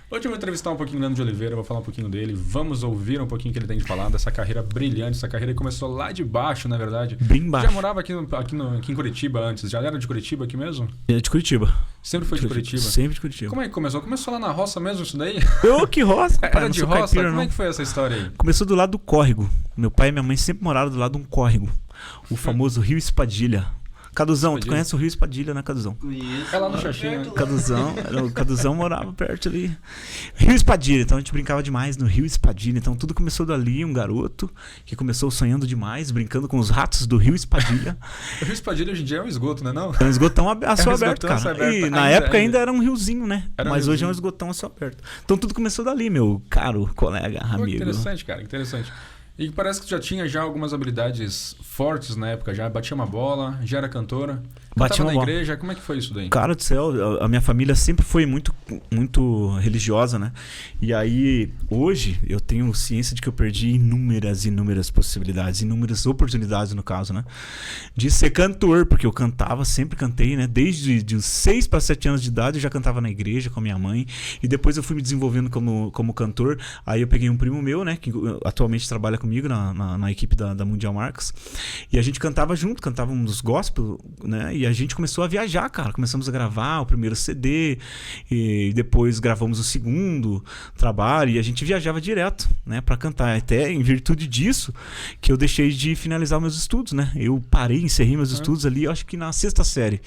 Hoje eu vou entrevistar um pouquinho o Nando de Oliveira, vou falar um pouquinho dele, vamos ouvir um pouquinho o que ele tem de falar dessa carreira brilhante, essa carreira que começou lá de baixo, na verdade. Bem baixo. Já morava aqui em Curitiba antes, já era de Curitiba aqui mesmo? É de Curitiba. Sempre foi de Curitiba? Sempre de Curitiba. Como é que começou? Começou lá na roça mesmo isso daí? Que roça? Pai, Era de roça? caipira, Como é que foi essa história aí? Começou do lado do córrego. Meu pai e minha mãe sempre moraram do lado de um córrego. O famoso Rio Espadilha. Caduzão, tu conhece o Rio Espadilha, né, Caduzão? Conheço. É lá no Xaxim, né? Caduzão morava perto ali. Rio Espadilha, então a gente brincava demais no Rio Espadilha. Então tudo começou dali, um garoto que começou sonhando demais, brincando com os ratos do Rio Espadilha. O Rio Espadilha hoje em dia é um esgoto, né não? É um esgotão a céu aberto, cara. Aberto. E na época ainda era um riozinho, né? Era um Mas hoje é riozinho. um esgotão a céu aberto. Então tudo começou dali, meu caro colega, Pô, amigo. interessante, cara, interessante. E parece que tu já tinha já algumas habilidades fortes na época, já batia uma bola, já era cantora. Batia Cantava uma na bola. igreja, como é que foi isso daí? Cara do céu, a minha família sempre foi muito religiosa, né? E aí, hoje, eu tenho ciência de que eu perdi inúmeras possibilidades, inúmeras oportunidades, no caso, né? De ser cantor, porque eu cantava, sempre cantei, né? Desde de 6 para 7 anos de idade, eu já cantava na igreja com a minha mãe. E depois eu fui me desenvolvendo como cantor. Aí eu peguei um primo meu, né? Que atualmente trabalha comigo na equipe da Mundial Marcas. E a gente cantava junto, cantávamos gospel, né? E a gente começou a viajar, cara. Começamos a gravar o primeiro CD, e depois gravamos o segundo trabalho, e a gente viajava direto, né, pra cantar. Até em virtude disso, que eu deixei de finalizar meus estudos, né? Eu parei, encerrei meus estudos ali, eu acho que na 6ª série.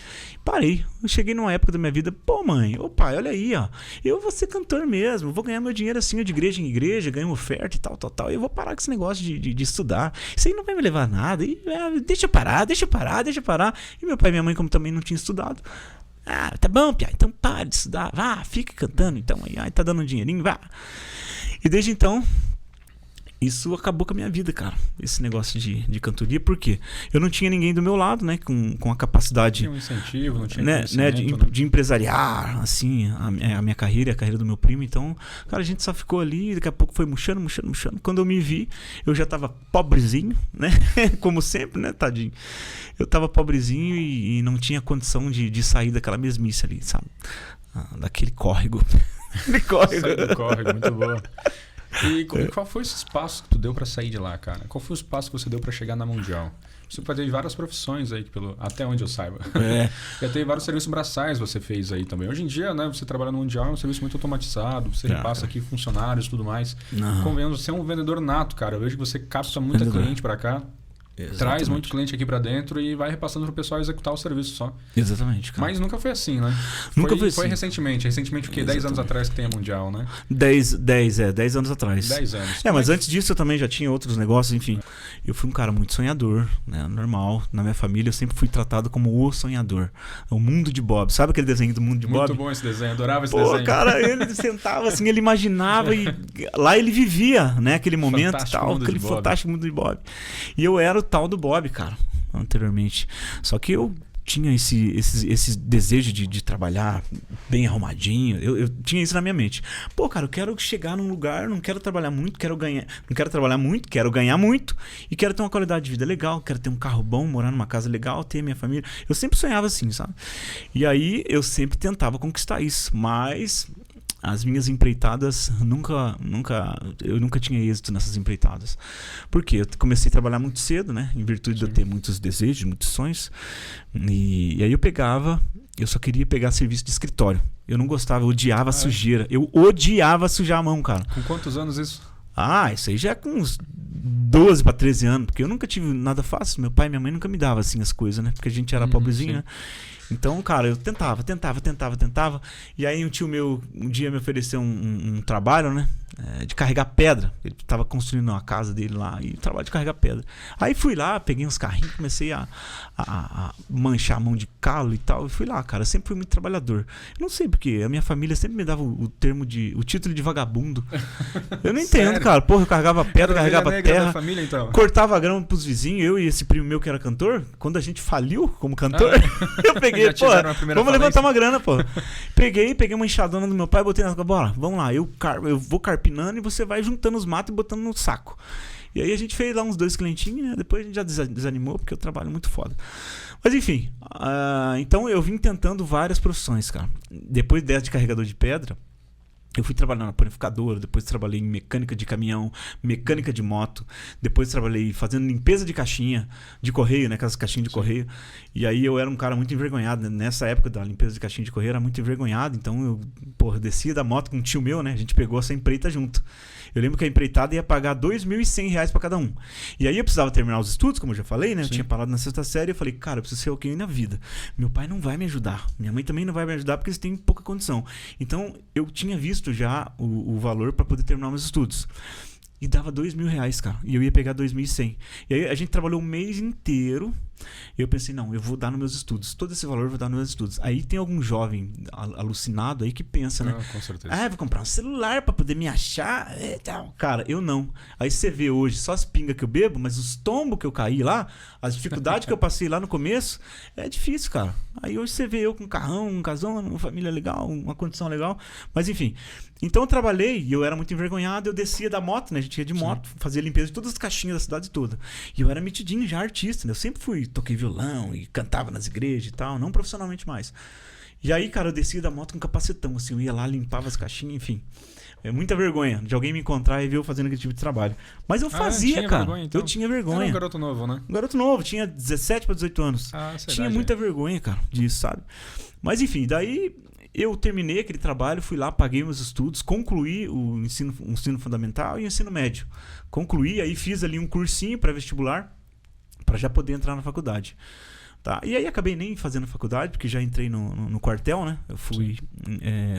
Parei. Eu cheguei numa época da minha vida, pô, mãe, ô pai, olha aí, ó. Eu vou ser cantor mesmo, vou ganhar meu dinheiro assim, de igreja em igreja, ganho oferta e tal. E eu vou parar com esse negócio de estudar. Isso aí não vai me levar a nada. E, deixa parar. E meu pai e minha mãe, como também não tinham estudado, tá bom, Pia, então para de estudar, vá, fica cantando, então, aí tá dando um dinheirinho, vá. E desde então, isso acabou com a minha vida, cara, esse negócio de cantoria, porque eu não tinha ninguém do meu lado, né, com a capacidade, Tinha um incentivo, não tinha né, de empresariar, assim, a minha carreira e a carreira do meu primo. Então, cara, a gente só ficou ali, daqui a pouco foi murchando. Quando eu me vi, eu já tava pobrezinho, né, como sempre, né, tadinho. Eu tava pobrezinho e não tinha condição de sair daquela mesmice ali, sabe, daquele córrego. Sai do córrego, muito boa. E qual foi esse espaço que tu deu pra sair de lá, cara? Qual foi o espaço que você deu pra chegar na Mundial? Você pode ter várias profissões aí, até onde eu saiba. Já teve vários serviços braçais que você fez aí também. Hoje em dia, né, você trabalha no Mundial, é um serviço muito automatizado, você repassa aqui funcionários e tudo mais. Convenhamos, você é um vendedor nato, cara. Eu vejo que você capta muita cliente pra cá. Exatamente. Traz muito cliente aqui pra dentro e vai repassando pro pessoal executar o serviço só. Exatamente, cara. Mas nunca foi assim, né? Nunca foi Foi assim. recentemente. Recentemente o quê? 10 anos atrás que tem a Mundial, né? 10 anos atrás. 10 anos. Mas antes disso eu também já tinha outros negócios, enfim. Eu fui um cara muito sonhador, né? Normal. Na minha família eu sempre fui tratado como o sonhador. O mundo de Bob. Sabe aquele desenho do mundo de Bob? Muito bom esse desenho, adorava esse Pô, desenho. cara, ele sentava assim, ele imaginava e lá ele vivia, né? Aquele momento e Fantástico tal, mundo aquele de Bob. fantástico mundo de Bob. E eu era o tal do Bob, cara, anteriormente. Só que eu tinha esse desejo de trabalhar bem arrumadinho. Eu tinha isso na minha mente. Pô, cara, eu quero chegar num lugar, não quero trabalhar muito, quero ganhar muito e quero ter uma qualidade de vida legal, quero ter um carro bom, morar numa casa legal, ter minha família. Eu sempre sonhava assim, sabe? E aí eu sempre tentava conquistar isso, mas as minhas empreitadas eu nunca tinha êxito nessas empreitadas. Por quê? Eu comecei a trabalhar muito cedo, né? Em virtude de eu ter muitos desejos, muitos sonhos. E aí eu só queria pegar serviço de escritório. Eu não gostava, eu odiava sujeira. Eu odiava sujar a mão, cara. Com quantos anos isso? Isso aí já é com uns 12 para 13 anos, porque eu nunca tive nada fácil. Meu pai e minha mãe nunca me davam assim as coisas, né? Porque a gente era pobrezinho, né? Então, cara, eu tentava. E aí um tio meu um dia me ofereceu um trabalho, né? De carregar pedra. Ele estava construindo uma casa dele lá e trabalho de carregar pedra. Aí fui lá, peguei uns carrinhos, comecei a manchar a mão de calo e tal. E fui lá, cara. Eu sempre fui muito trabalhador. Eu não sei porque a minha família sempre me dava o título de vagabundo. Eu não entendo, Sério? cara. Porra, eu carregava pedra, carregava terra. Da família, então. Cortava grama pros vizinhos, eu e esse primo meu que era cantor. Quando a gente faliu como cantor, eu peguei, Já pô, tiveram a primeira vamos falência? levantar uma grana, pô. Peguei uma enxadona do meu pai, botei na bola, vamos lá, eu vou carpinando e você vai juntando os matos e botando no saco. E aí a gente fez lá uns 2 clientinhos, né? Depois a gente já desanimou, porque eu trabalho muito foda. Mas enfim, então eu vim tentando várias profissões, cara. Depois dessa de carregador de pedra, Eu fui trabalhar na panificadora, depois trabalhei em mecânica de caminhão, mecânica de moto, depois trabalhei fazendo limpeza de caixinha de correio, né? Aquelas caixinhas de correio. E aí eu era um cara muito envergonhado, né? Nessa época da limpeza de caixinha de correio, eu era muito envergonhado. Então eu descia da moto com um tio meu, né? A gente pegou essa empreita junto. Eu lembro que a empreitada ia pagar R$2.100 para cada um. E aí eu precisava terminar os estudos, como eu já falei, né? Eu tinha parado na 6ª série. Eu falei, cara, eu preciso ser alguém na vida. Meu pai não vai me ajudar. Minha mãe também não vai me ajudar porque eles têm pouca condição. Então eu tinha visto já o valor para poder terminar meus estudos. E dava R$2.000, cara. E eu ia pegar 2.100. E aí a gente trabalhou um mês inteiro. E eu pensei, não, eu vou dar nos meus estudos. Todo esse valor eu vou dar nos meus estudos. Aí tem algum jovem alucinado aí que pensa, né? Com certeza. Vou comprar um celular pra poder me achar. Cara, eu não. Aí você vê hoje só as pingas que eu bebo, mas os tombos que eu caí lá, as dificuldades que eu passei lá no começo, é difícil, cara. Aí hoje você vê eu com um carrão, um casão, uma família legal, uma condição legal. Mas enfim. Então eu trabalhei e eu era muito envergonhado. Eu descia da moto, né? A gente ia de moto, fazia limpeza de todas as caixinhas da cidade toda. E eu era metidinho já artista, né? Eu sempre toquei violão e cantava nas igrejas e tal, não profissionalmente mais. E aí, cara, eu descia da moto com capacetão, assim, eu ia lá, limpava as caixinhas, enfim. É muita vergonha de alguém me encontrar e ver eu fazendo aquele tipo de trabalho. Mas eu fazia, cara. Vergonha, então. Eu tinha vergonha. Era um garoto novo, né? Um garoto novo, tinha 17 para 18 anos. Tinha muita vergonha, cara, disso, sabe? Mas enfim, daí eu terminei aquele trabalho, fui lá, paguei meus estudos, concluí o ensino fundamental e o ensino médio. Concluí, aí fiz ali um cursinho pré-vestibular para já poder entrar na faculdade. Tá? E aí acabei nem fazendo faculdade, porque já entrei no quartel, né? Eu fui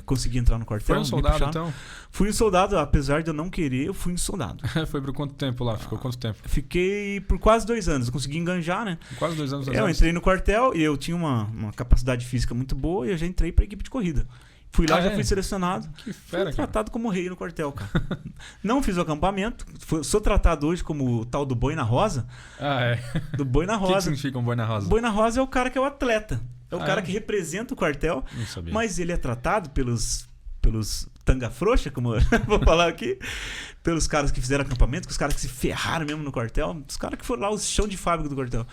consegui entrar no quartel. Foi um soldado, então? Fui um soldado, apesar de eu não querer, eu fui um soldado. Foi por quanto tempo lá? Ficou quanto tempo? Fiquei por quase 2 anos. Eu consegui enganjar, né? Quase 2 anos. Eu entrei no quartel e eu tinha uma capacidade física muito boa e eu já entrei pra equipe de corrida. Fui lá, já fui selecionado. Que fera, fui tratado como rei no quartel, cara. Não fiz o acampamento. Sou tratado hoje como o tal do boi na rosa. Do boi na rosa. O que significa um boi na rosa? Boi na rosa é o cara que é o atleta. É o cara que representa o quartel. Não sabia. Mas ele é tratado pelos tanga frouxa, como eu vou falar aqui, pelos caras que fizeram acampamento, os caras que se ferraram mesmo no quartel, os caras que foram lá, os chão de fábrica do quartel.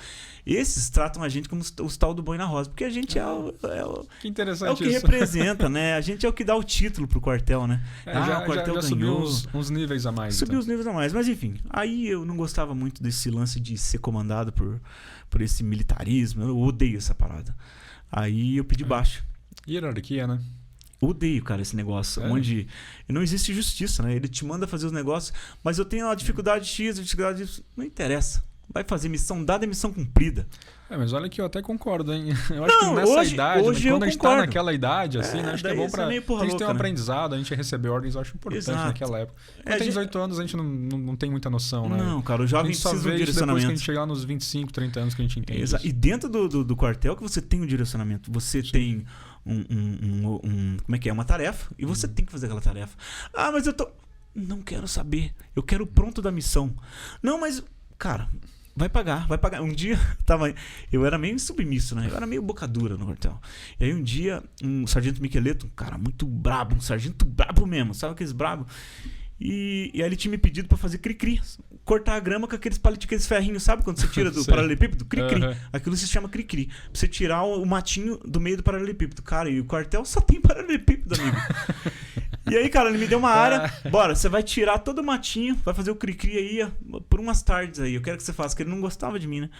Esses tratam a gente como os tal do boi na rosa, porque a gente que interessante, é o que representa, né? A gente é o que dá o título pro quartel, né? O quartel já subiu uns níveis a mais. Subiu uns níveis a mais, mas enfim. Aí eu não gostava muito desse lance de ser comandado por esse militarismo, eu odeio essa parada. Aí eu pedi baixa. Hierarquia, né? Odeio, cara, esse negócio, onde não existe justiça, né? Ele te manda fazer os negócios, mas eu tenho uma dificuldade X, a dificuldade Y, não interessa. Vai fazer missão dada, é missão cumprida. Mas olha que eu até concordo, hein? Eu acho que nessa idade, quando a gente tá naquela idade, assim, né? Acho que é bom pra a gente ter um aprendizado, a gente receber ordens, eu acho importante naquela época. Quando tem 18 anos, a gente não tem muita noção, né? Não, cara, o jovem precisa de um direcionamento. Depois que a gente chegar nos 25, 30 anos que a gente entende. Exato. E dentro do quartel que você tem um direcionamento, você tem como é que é? Uma tarefa, e você tem que fazer aquela tarefa. Mas eu não quero saber, eu quero o pronto da missão. Não, mas, cara, vai pagar. Um dia, eu era meio submisso, né? Eu era meio boca dura no quartel. E aí um dia, um sargento Miqueleto, um cara muito brabo, um sargento brabo mesmo, sabe aqueles brabos? E aí ele tinha me pedido pra fazer cri-cri, cortar a grama com aqueles palitinhos, aqueles ferrinhos, sabe? Quando você tira do paralelepípedo? Cri-cri. Aquilo se chama cri-cri. Pra você tirar o matinho do meio do paralelepípedo. Cara, e o quartel só tem paralelepípedo, amigo. E aí, cara, ele me deu uma área. Bora, você vai tirar todo o matinho, vai fazer o cri-cri aí por umas tardes aí. Eu quero que você faça, porque ele não gostava de mim, né?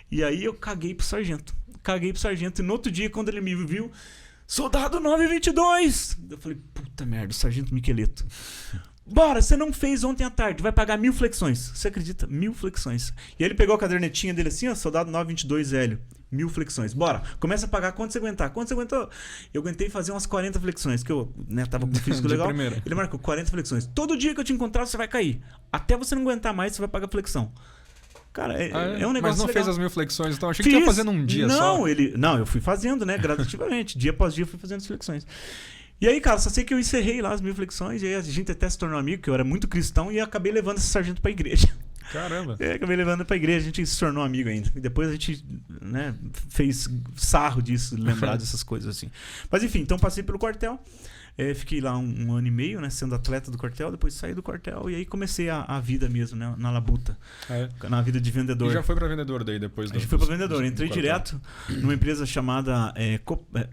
E aí eu caguei pro sargento. E no outro dia, quando ele me viu, soldado 922! Eu falei, puta merda, sargento Miqueleto. Bora, você não fez ontem à tarde, vai pagar 1000 flexões. Você acredita? 1000 flexões. E aí ele pegou a cadernetinha dele assim, ó, soldado 922 Hélio. 1000 flexões. Bora, começa a pagar quanto você aguentar. Quanto você aguentou? Eu aguentei fazer umas 40 flexões, que eu tava com físico legal. Primeira. Ele marcou 40 flexões. Todo dia que eu te encontrar, você vai cair. Até você não aguentar mais, você vai pagar flexão. Cara, é um negócio Mas não legal. Fez as 1000 flexões, então achei que ia fazendo um dia só. Não, eu fui fazendo, né, gradativamente. Dia após dia eu fui fazendo as flexões. E aí, cara, só sei que eu encerrei lá as 1000 flexões, e aí a gente até se tornou amigo, que eu era muito cristão, e acabei levando esse sargento pra igreja. Caramba. Acabei levando pra igreja, a gente se tornou amigo ainda. E depois a gente, né, fez sarro disso, lembrar dessas coisas assim. Mas enfim, então passei pelo quartel. Fiquei lá um ano e meio, né? Sendo atleta do quartel, depois saí do quartel e aí comecei a vida mesmo, né? Na labuta. Na vida de vendedor. E já foi para vendedor daí depois? A gente foi para vendedor. Entrei direto numa empresa chamada...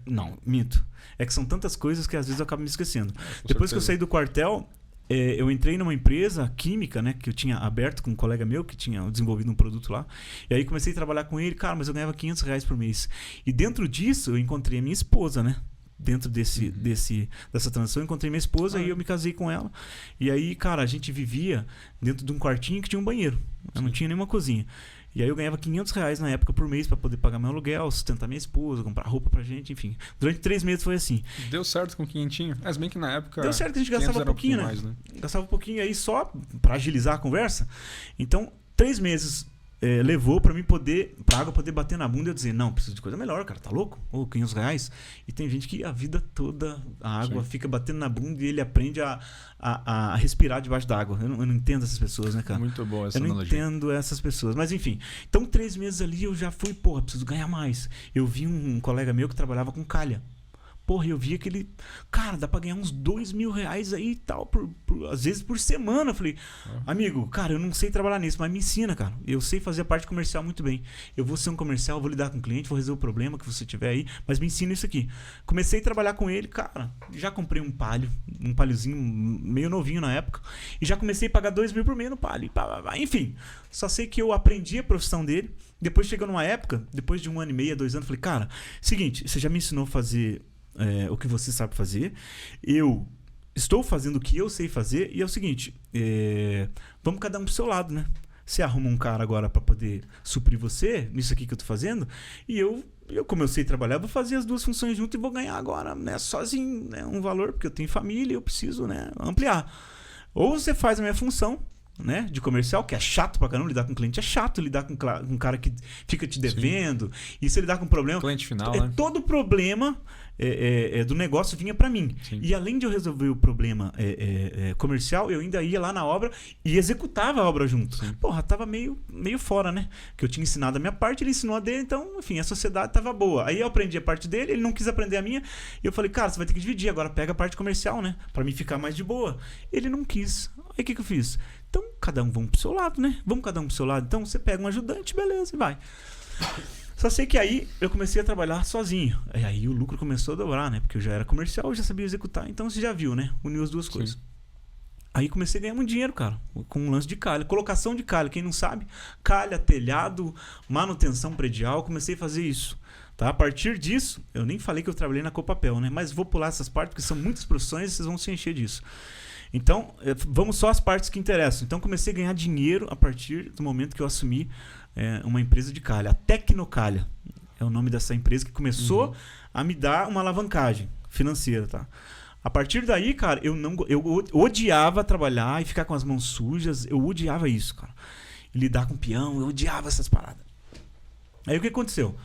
não, minto. É que são tantas coisas que às vezes eu acabo me esquecendo. Depois que eu saí do quartel... eu entrei numa empresa química, né, que eu tinha aberto com um colega meu que tinha desenvolvido um produto lá. E aí comecei a trabalhar com ele, cara, mas eu ganhava R$500 por mês. E dentro disso eu encontrei a minha esposa, né? Dentro dessa transição eu encontrei minha esposa e eu me casei com ela. E aí, cara, a gente vivia dentro de um quartinho que tinha um banheiro. Não tinha nenhuma cozinha. E aí eu ganhava R$500 na época por mês para poder pagar meu aluguel, sustentar minha esposa, comprar roupa pra gente, enfim. Durante 3 meses foi assim. Deu certo com quinhentinho? Mas bem que na época... Deu certo que a gente gastava um pouquinho, né? Mais, né? Gastava um pouquinho aí só para agilizar a conversa. Então, 3 meses levou para mim pra água poder bater na bunda e eu dizer, não, preciso de coisa melhor, cara, tá louco? R$500. E tem gente que a vida toda a água fica batendo na bunda e ele aprende a respirar debaixo d'água. Eu não entendo essas pessoas, né, cara? Muito boa essa analogia. Eu não entendo essas pessoas. Mas enfim, então 3 meses ali eu já fui, preciso ganhar mais. Eu vi um colega meu que trabalhava com calha. Eu via que ele... Cara, dá pra ganhar uns R$2.000 aí e tal, às vezes por semana. Eu falei, amigo, cara, eu não sei trabalhar nisso, mas me ensina, cara. Eu sei fazer a parte comercial muito bem. Eu vou ser um comercial, vou lidar com o cliente, vou resolver o problema que você tiver aí, mas me ensina isso aqui. Comecei a trabalhar com ele, cara, já comprei um palhozinho meio novinho na época, e já comecei a pagar R$2.000 por mês no palho. Enfim, só sei que eu aprendi a profissão dele. Depois chegou numa época, depois de 1 ano e meio, 2 anos, falei, cara, seguinte, você já me ensinou a fazer... o que você sabe fazer, eu estou fazendo o que eu sei fazer e é o seguinte, vamos cada um pro seu lado, né? Você arruma um cara agora para poder suprir você nisso aqui que eu tô fazendo e eu como eu sei trabalhar, vou fazer as 2 funções junto e vou ganhar agora, né, sozinho, né, um valor, porque eu tenho família e eu preciso, né, ampliar. Ou você faz a minha função, né, de comercial, que é chato pra caramba, lidar com cliente é chato, lidar com um cara que fica te devendo. Sim. E se lidar com problema, cliente final, né? Todo problema do negócio vinha pra mim. Sim. E além de eu resolver o problema comercial, eu ainda ia lá na obra e executava a obra junto. Sim. Tava meio fora, né? Que eu tinha ensinado a minha parte, ele ensinou a dele, então, enfim, a sociedade tava boa. Aí eu aprendi a parte dele, ele não quis aprender a minha, e eu falei, cara, você vai ter que dividir, agora pega a parte comercial, né? Pra mim ficar mais de boa. Ele não quis. Aí o que eu fiz? Então, cada um vamos pro seu lado, né? Vamos cada um pro seu lado. Então, você pega um ajudante, beleza, e vai. Só sei que aí eu comecei a trabalhar sozinho. E aí o lucro começou a dobrar, né? Porque eu já era comercial, eu já sabia executar. Então, você já viu, né? Uniu as 2 coisas. Aí comecei a ganhar muito dinheiro, cara. Com um lance de calha. Colocação de calha, quem não sabe. Calha, telhado, manutenção predial. Comecei a fazer isso. Tá? A partir disso, eu nem falei que eu trabalhei na Copapel, né? Mas vou pular essas partes, porque são muitas profissões e vocês vão se encher disso. Então, vamos só às partes que interessam. Então, comecei a ganhar dinheiro a partir do momento que eu assumi uma empresa de calha. A Tecnocalha é o nome dessa empresa que começou a me dar uma alavancagem financeira, tá? A partir daí, cara, eu odiava trabalhar e ficar com as mãos sujas. Eu odiava isso, cara. E lidar com peão, eu odiava essas paradas. Aí o que aconteceu?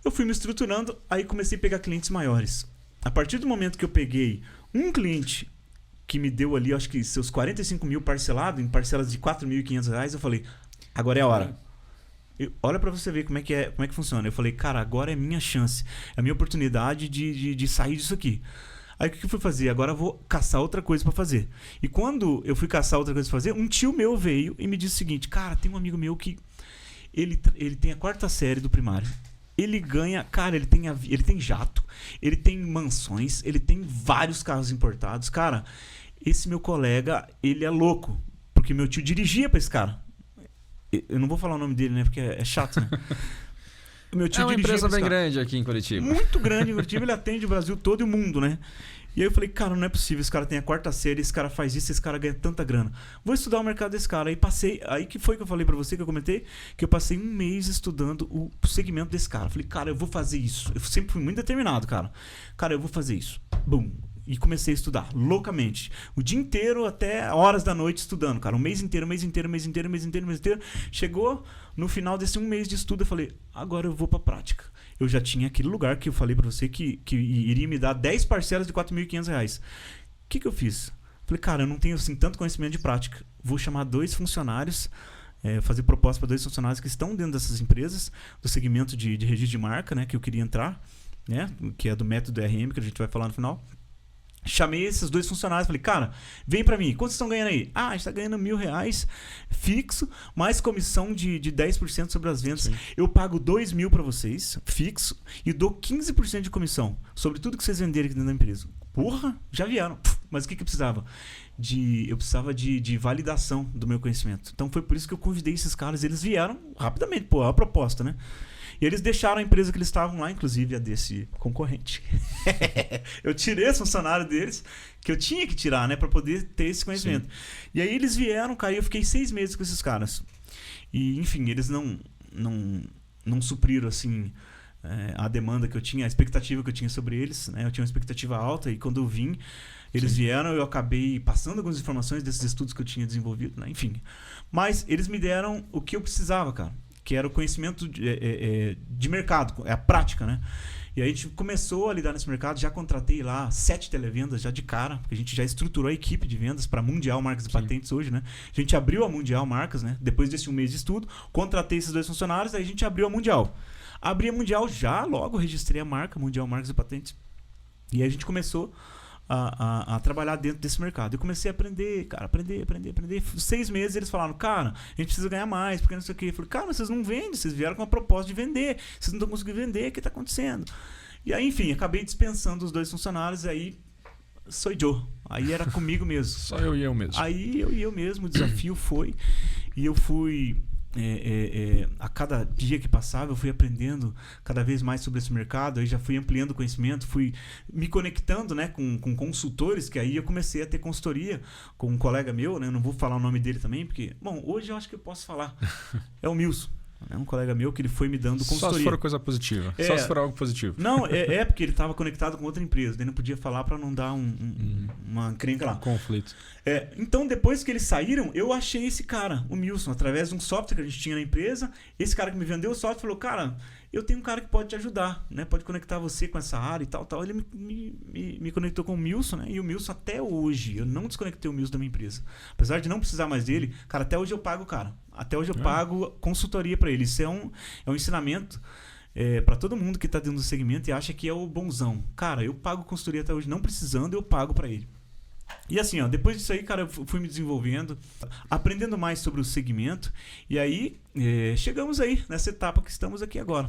Eu fui me estruturando, aí comecei a pegar clientes maiores. A partir do momento que eu peguei um cliente que me deu ali, acho que seus 45 mil parcelado em parcelas de R$4.500, eu falei, agora é a hora. Olha pra você ver como é que funciona. Eu falei, cara, agora é minha chance. É a minha oportunidade de sair disso aqui. Aí o que eu fui fazer? Agora eu vou caçar outra coisa pra fazer. E quando eu fui caçar outra coisa pra fazer, um tio meu veio e me disse o seguinte, cara, tem um amigo meu que ele tem a 4ª série do primário. Ele ganha, cara, ele tem jato, ele tem mansões, ele tem vários carros importados. Cara, esse meu colega, ele é louco, porque meu tio dirigia pra esse cara. Eu não vou falar o nome dele, né, porque é chato, né? Meu tio é uma empresa bem grande aqui em Curitiba. Muito grande em Curitiba, ele atende o Brasil todo e o mundo, né? E aí eu falei, cara, não é possível, esse cara tem a 4ª série, esse cara faz isso, esse cara ganha tanta grana. Vou estudar o mercado desse cara. Aí passei, aí que foi que eu falei pra você, que eu comentei, que eu passei 1 mês estudando o segmento desse cara. Falei, cara, eu vou fazer isso. Eu sempre fui muito determinado, cara. Cara, eu vou fazer isso. Bum. E comecei a estudar, loucamente. O dia inteiro até horas da noite estudando, cara. Um mês inteiro. Chegou no final desse 1 mês de estudo, eu falei, agora eu vou pra prática. Eu já tinha aquele lugar que eu falei pra você que iria me dar 10 parcelas de R$4.500. O que eu fiz? Falei, cara, eu não tenho assim tanto conhecimento de prática. Vou chamar 2 funcionários, fazer proposta para 2 funcionários que estão dentro dessas empresas, do segmento de registro de marca, né, que eu queria entrar, né, que é do método RM, que a gente vai falar no final. Chamei esses 2 funcionários, falei, cara, vem pra mim, quanto vocês estão ganhando aí? Ah, a gente tá ganhando R$1.000 fixo, mais comissão de 10% sobre as vendas. Sim. Eu pago 2.000 pra vocês, fixo, e dou 15% de comissão sobre tudo que vocês venderem aqui dentro da empresa. Porra, já vieram. Mas o que eu precisava? Eu precisava de validação do meu conhecimento. Então foi por isso que eu convidei esses caras, eles vieram rapidamente, pô, a proposta, né? E eles deixaram a empresa que eles estavam lá, inclusive a desse concorrente. Eu tirei esse funcionário deles, que eu tinha que tirar, né? Pra poder ter esse conhecimento. Sim. E aí eles vieram, cara, e eu fiquei 6 meses com esses caras. E, enfim, eles não supriram, assim, a demanda que eu tinha, a expectativa que eu tinha sobre eles, né? Eu tinha uma expectativa alta e quando eu vim, eles vieram, eu acabei passando algumas informações desses estudos que eu tinha desenvolvido, né? Enfim. Mas eles me deram o que eu precisava, cara. Que era o conhecimento de mercado, a prática, né? E aí a gente começou a lidar nesse mercado, já contratei lá 7 televendas já de cara, porque a gente já estruturou a equipe de vendas para Mundial Marcas e Patentes hoje, né? A gente abriu a Mundial Marcas, né? Depois desse 1 mês de estudo, contratei esses 2 funcionários, aí a gente abriu a Mundial. Abri a Mundial, já logo registrei a marca Mundial Marcas e Patentes. E aí a gente começou a trabalhar dentro desse mercado. Eu comecei a aprender, cara, aprender. 6 meses eles falaram, cara, a gente precisa ganhar mais, porque não sei o quê. Eu falei, cara, vocês não vendem, vocês vieram com uma proposta de vender, vocês não estão conseguindo vender, o que está acontecendo? E aí, enfim, acabei dispensando os 2 funcionários, aí sou eu. Aí era comigo mesmo. Só eu e eu mesmo. Aí eu e eu mesmo, o desafio foi, e eu fui... a cada dia que passava eu fui aprendendo cada vez mais sobre esse mercado, aí já fui ampliando o conhecimento, fui me conectando, né, com consultores, que aí eu comecei a ter consultoria com um colega meu, né, não vou falar o nome dele também, porque, bom, hoje eu acho que eu posso falar, é o Milson. É um colega meu que ele foi me dando consultoria. Só se for coisa positiva. Só se for algo positivo. Não, porque ele estava conectado com outra empresa. Daí não podia falar para não dar uma encrenca lá. Conflito. Então, depois que eles saíram, eu achei esse cara, o Milson, através de um software que a gente tinha na empresa. Esse cara que me vendeu o software falou, cara, eu tenho um cara que pode te ajudar, né? Pode conectar você com essa área e tal. Ele me conectou com o Milson, né? E o Milson até hoje, eu não desconectei o Milson da minha empresa. Apesar de não precisar mais dele, cara, até hoje eu pago o cara. Até hoje eu pago consultoria para ele. Isso é um ensinamento para todo mundo que está dentro do segmento e acha que é o bonzão. Cara, eu pago consultoria até hoje, não precisando, eu pago para ele. E assim, ó, depois disso aí, cara, eu fui me desenvolvendo, aprendendo mais sobre o segmento. E aí, chegamos aí nessa etapa que estamos aqui agora.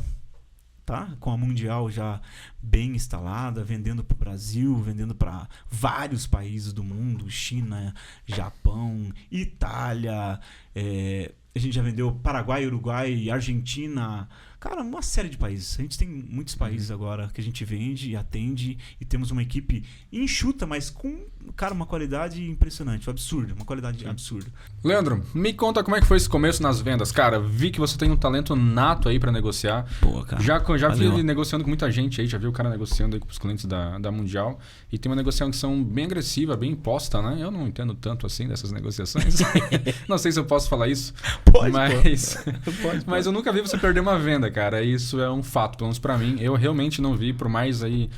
Tá? Com a Mundial já bem instalada, vendendo para o Brasil, vendendo para vários países do mundo, China, Japão, Itália, a gente já vendeu Paraguai, Uruguai, Argentina, cara, uma série de países. A gente tem muitos países agora que a gente vende e atende e temos uma equipe enxuta, mas com, cara, uma qualidade impressionante, absurda, uma qualidade absurda. Leandro, me conta como é que foi esse começo nas vendas, cara. Vi que você tem um talento nato aí para negociar. Pô, cara. Já vi ele negociando com muita gente aí, já vi o cara negociando aí com os clientes da Mundial. E tem uma negociação bem agressiva, bem imposta, né? Eu não entendo tanto assim dessas negociações. Não sei se eu posso falar isso. Pode, mas eu nunca vi você perder uma venda, cara. Isso é um fato, pelo menos pra mim. Eu realmente não vi, por mais aí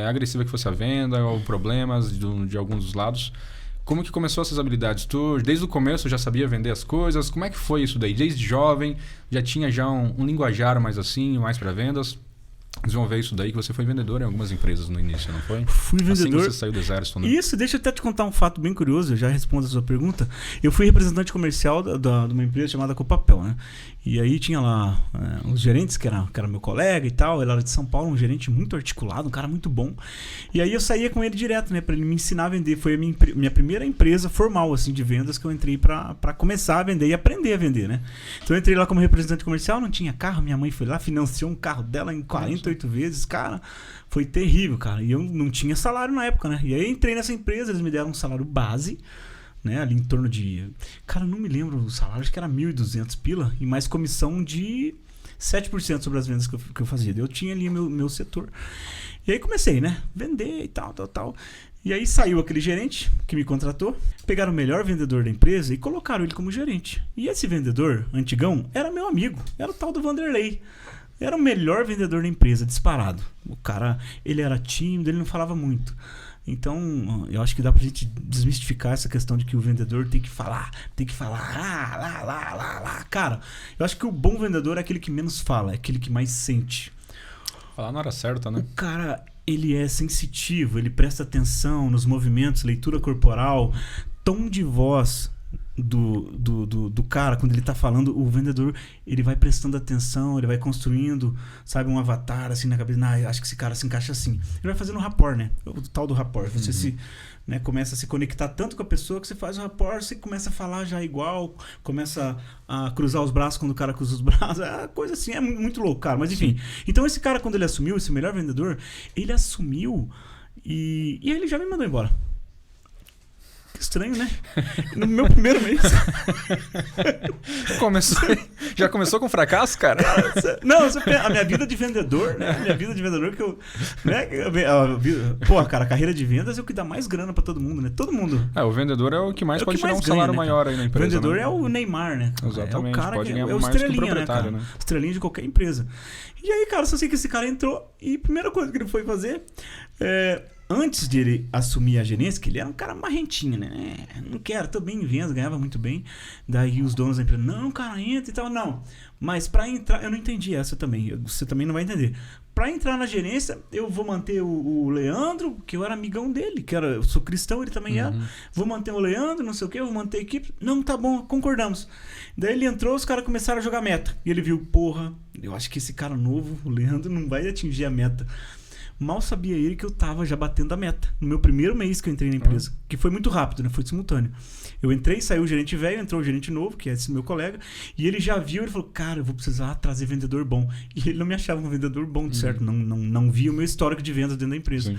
agressiva que fosse a venda ou problemas de alguns dos lados. Como que começou essas habilidades? Tu, desde o começo, já sabia vender as coisas? Como é que foi isso daí? Desde jovem, já tinha um linguajar mais assim, mais para vendas? Desenvolver isso daí, que você foi vendedor em algumas empresas no início, não foi? Fui vendedor. Assim que você saiu do exército, né? Isso, deixa eu até te contar um fato bem curioso, eu já respondo a sua pergunta. Eu fui representante comercial de uma empresa chamada Copapel, né? E aí tinha lá uns gerentes, que era meu colega e tal, ele era de São Paulo, um gerente muito articulado, um cara muito bom. E aí eu saía com ele direto, né, para ele me ensinar a vender. Foi a minha primeira empresa formal, assim, de vendas que eu entrei para começar a vender e aprender a vender, né? Então eu entrei lá como representante comercial, não tinha carro, minha mãe foi lá, financiou um carro dela em 48 vezes, cara, foi terrível, cara. E eu não tinha salário na época, né? E aí eu entrei nessa empresa, eles me deram um salário base, né, ali em torno de... Cara, não me lembro o salário, acho que era 1.200 pila e mais comissão de 7% sobre as vendas que eu fazia. Eu tinha ali meu setor. E aí comecei, né, vender e tal. E aí saiu aquele gerente que me contratou, pegaram o melhor vendedor da empresa e colocaram ele como gerente. E esse vendedor, antigão, era meu amigo, era o tal do Vanderlei. Era o melhor vendedor da empresa, disparado. O cara, ele era tímido, ele não falava muito. Então, eu acho que dá pra gente desmistificar essa questão de que o vendedor tem que falar, lá. Cara, eu acho que o bom vendedor é aquele que menos fala, é aquele que mais sente. Falar na hora certa, né? O cara, ele é sensitivo, ele presta atenção nos movimentos, leitura corporal, tom de voz do cara, quando ele tá falando, o vendedor, ele vai prestando atenção, ele vai construindo, sabe, um avatar assim na cabeça, acho que esse cara se encaixa assim. Ele vai fazendo rapport, né? O tal do rapport. Você se, né, começa a se conectar tanto com a pessoa que você faz o rapport, você começa a falar já igual, começa a cruzar os braços quando o cara cruza os braços, é coisa assim, é muito louco, cara. Mas enfim, então esse cara, quando ele assumiu, esse melhor vendedor, ele assumiu e ele já me mandou embora. Que estranho, né? No meu primeiro mês. Já começou com fracasso, cara? Não, a minha vida de vendedor, né? A minha vida de vendedor que eu... Né? Pô, cara, a carreira de vendas é o que dá mais grana pra todo mundo, né? Todo mundo. O vendedor é o que mais pode tirar um salário maior aí na empresa. O vendedor, né? é o Neymar, né? Exatamente. É o cara pode ganhar é o mais estrelinha, que o proprietário, né? Estrelinha de qualquer empresa. E aí, cara, só sei que esse cara entrou e a primeira coisa que ele foi fazer antes de ele assumir a gerência, que ele era um cara marrentinho, né? Não quero, tô bem em vendas, ganhava muito bem. Daí os donos da empresa, não, cara, entra e tal. Não, mas pra entrar, eu não entendi essa também, você também não vai entender. Pra entrar na gerência, eu vou manter o Leandro, que eu era amigão dele, eu sou cristão, ele também era. Vou manter o Leandro, não sei o que, vou manter a equipe. Não, tá bom, concordamos. Daí ele entrou, os caras começaram a jogar meta. E ele viu, porra, eu acho que esse cara novo, o Leandro, não vai atingir a meta. Mal sabia ele que eu tava já batendo a meta. No meu primeiro mês que eu entrei na empresa. Que foi muito rápido, né? Foi simultâneo. Eu entrei, saiu o gerente velho, entrou o gerente novo, que é esse meu colega. E ele já viu, ele falou, cara, eu vou precisar trazer vendedor bom. E ele não me achava um vendedor bom, de certo? Não via o meu histórico de vendas dentro da empresa. Sim.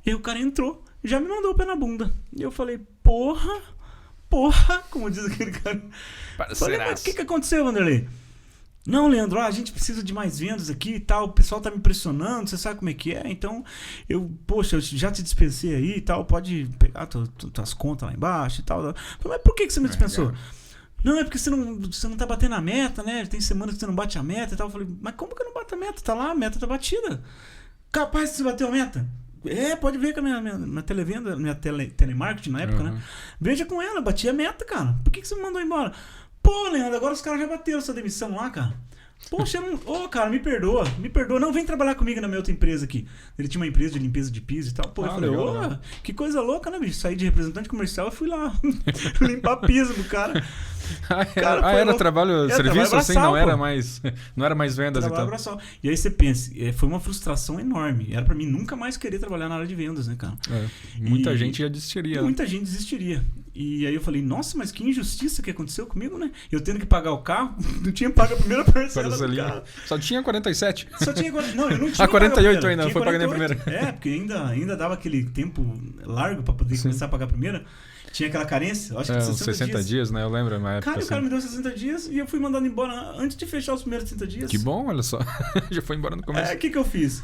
E aí o cara entrou, já me mandou o pé na bunda. E eu falei, porra, como diz aquele cara. Falei, mas o que aconteceu, Vanderlei? Não, Leandro, a gente precisa de mais vendas aqui e tal, o pessoal tá me pressionando, você sabe como é que é, então eu já te dispensei aí e tal, pode pegar tuas contas lá embaixo e tal. Falei, mas por que você me dispensou? Não, é porque você não tá batendo a meta, né? Tem semanas que você não bate a meta e tal. Eu falei, mas como que eu não bato a meta? Tá lá, a meta tá batida. Capaz de você bater a meta? Pode ver com a minha televenda, minha telemarketing na época, né? Veja com ela, bati a meta, cara. Por que você me mandou embora? Pô, Leandro, agora os caras já bateram sua demissão lá, cara. Poxa, cara, me perdoa. Não, vem trabalhar comigo na minha outra empresa aqui. Ele tinha uma empresa de limpeza de piso e tal. Pô, eu falei, legal. Que coisa louca, né, bicho? Saí de representante comercial e fui lá limpar piso do cara. Era trabalho, serviço assim, braçal, não era mais vendas e tal. Braçal. E aí você pensa, foi uma frustração enorme. Era pra mim nunca mais querer trabalhar na área de vendas, né, cara? Muita gente já desistiria. Muita gente desistiria. E aí eu falei, nossa, mas que injustiça que aconteceu comigo, né? Eu tendo que pagar o carro, não tinha pago a primeira parcela do carro. Só tinha 47. Não, eu não tinha 48 ainda, não foi pagar nem a primeira. Porque ainda dava aquele tempo largo pra poder começar a pagar a primeira. Tinha aquela carência, acho que 60 dias, né? Eu lembro na época. Cara, o cara me deu 60 dias e eu fui mandado embora antes de fechar os primeiros 60 dias. Que bom, olha só. Já foi embora no começo. O que eu fiz?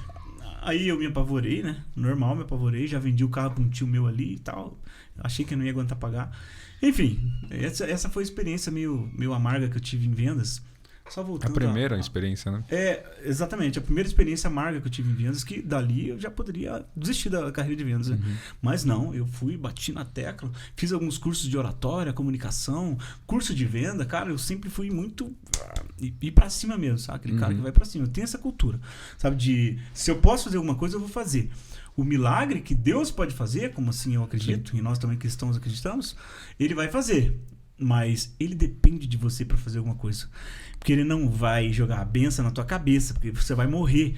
Aí eu me apavorei, né? Normal, me apavorei. Já vendi o carro pra um tio meu ali e tal. Achei que eu não ia aguentar pagar. Enfim, essa foi a experiência meio amarga que eu tive em vendas. Só voltando. A primeira experiência, né? Exatamente. A primeira experiência amarga que eu tive em vendas, que dali eu já poderia desistir da carreira de vendas. Né? Mas não, eu bati na tecla, fiz alguns cursos de oratória, comunicação, curso de venda. Cara, eu sempre fui muito ir pra cima mesmo, sabe? Aquele cara que vai pra cima. Eu tenho essa cultura, sabe? Se eu posso fazer alguma coisa, eu vou fazer. O milagre que Deus pode fazer, como assim eu acredito, e nós também cristãos acreditamos, ele vai fazer. Mas ele depende de você para fazer alguma coisa. Porque ele não vai jogar a benção na tua cabeça, porque você vai morrer.